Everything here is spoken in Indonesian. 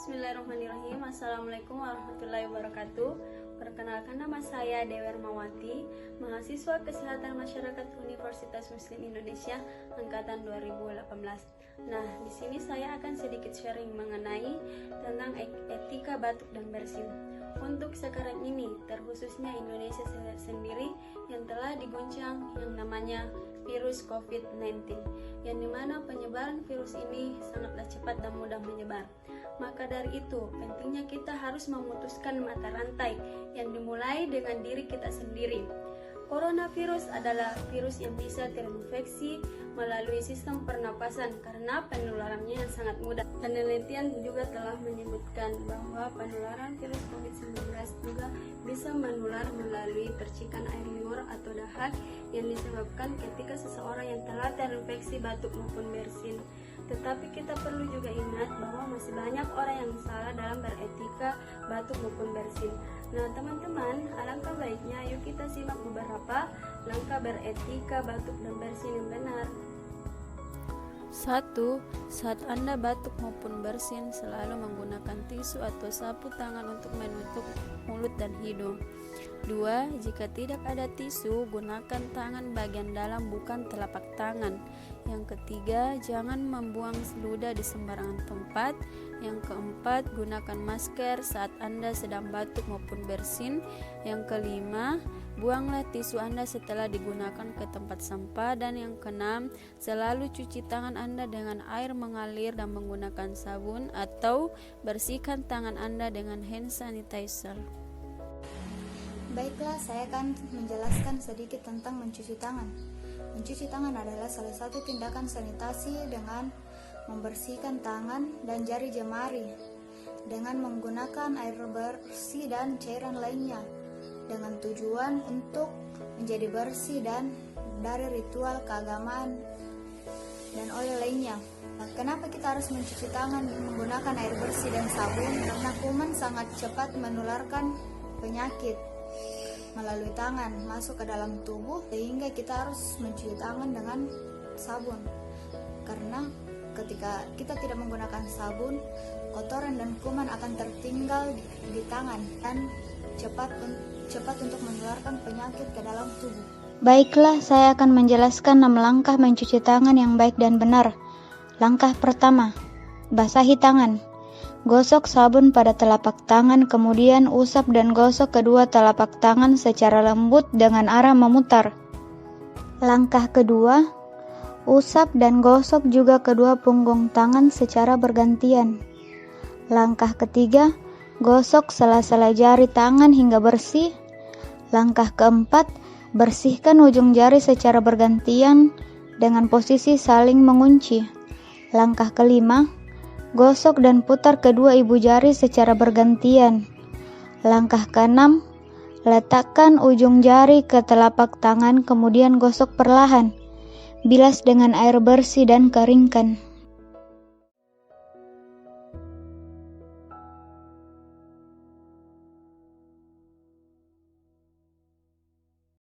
Bismillahirrahmanirrahim. Assalamualaikum warahmatullahi wabarakatuh. Perkenalkan, nama saya Dewi Ermawati, mahasiswa Kesehatan Masyarakat Universitas Muslim Indonesia angkatan 2018. Nah, di sini saya akan sedikit sharing mengenai tentang etika batuk dan bersin. Untuk sekarang ini, terkhususnya Indonesia sendiri yang telah diguncang yang namanya virus COVID-19, yang dimana penyebaran virus ini sangatlah cepat dan mudah menyebar. Maka dari itu, pentingnya kita harus memutuskan mata rantai yang dimulai dengan diri kita sendiri. Coronavirus adalah virus yang bisa terinfeksi melalui sistem pernapasan karena penularannya yang sangat mudah. Penelitian juga telah menyebutkan bahwa penularan virus COVID-19 juga bisa menular melalui percikan air liur atau dahak yang disebabkan ketika seseorang yang telah terinfeksi batuk maupun bersin. Tetapi kita perlu juga ingat bahwa masih banyak orang yang salah dalam beretika batuk maupun bersin. Nah teman-teman, alangkah baiknya yuk kita simak beberapa langkah beretika batuk dan bersin yang benar. 1. Saat Anda batuk maupun bersin, selalu menggunakan tisu atau sapu tangan untuk menutup mulut dan hidung. 2. Jika tidak ada tisu, gunakan tangan bagian dalam bukan telapak tangan. Yang ketiga, jangan membuang ludah di sembarangan tempat. Yang keempat, gunakan masker saat Anda sedang batuk maupun bersin. Yang kelima, buanglah tisu Anda setelah digunakan ke tempat sampah. Dan yang keenam, selalu cuci tangan Anda dengan air mengalir dan menggunakan sabun, atau bersihkan tangan Anda dengan hand sanitizer. Baiklah, saya akan menjelaskan sedikit tentang mencuci tangan. Mencuci tangan adalah salah satu tindakan sanitasi dengan membersihkan tangan dan jari jemari dengan menggunakan air bersih dan cairan lainnya dengan tujuan untuk menjadi bersih dan dari ritual keagamaan dan oleh lainnya. Kenapa kita harus mencuci tangan menggunakan air bersih dan sabun? Karena kuman sangat cepat menularkan penyakit melalui tangan masuk ke dalam tubuh, sehingga kita harus mencuci tangan dengan sabun. Karena ketika kita tidak menggunakan sabun, kotoran dan kuman akan tertinggal di tangan dan cepat untuk menularkan penyakit ke dalam tubuh. Baiklah, saya akan menjelaskan 6 langkah mencuci tangan yang baik dan benar. Langkah pertama, basahi tangan. Gosok sabun pada telapak tangan, kemudian usap dan gosok kedua telapak tangan secara lembut dengan arah memutar. Langkah kedua, usap dan gosok juga kedua punggung tangan secara bergantian. Langkah ketiga, gosok sela-sela jari tangan hingga bersih. Langkah keempat, bersihkan ujung jari secara bergantian dengan posisi saling mengunci. Langkah kelima, gosok dan putar kedua ibu jari secara bergantian. Langkah keenam, letakkan ujung jari ke telapak tangan, kemudian gosok perlahan. Bilas dengan air bersih dan keringkan.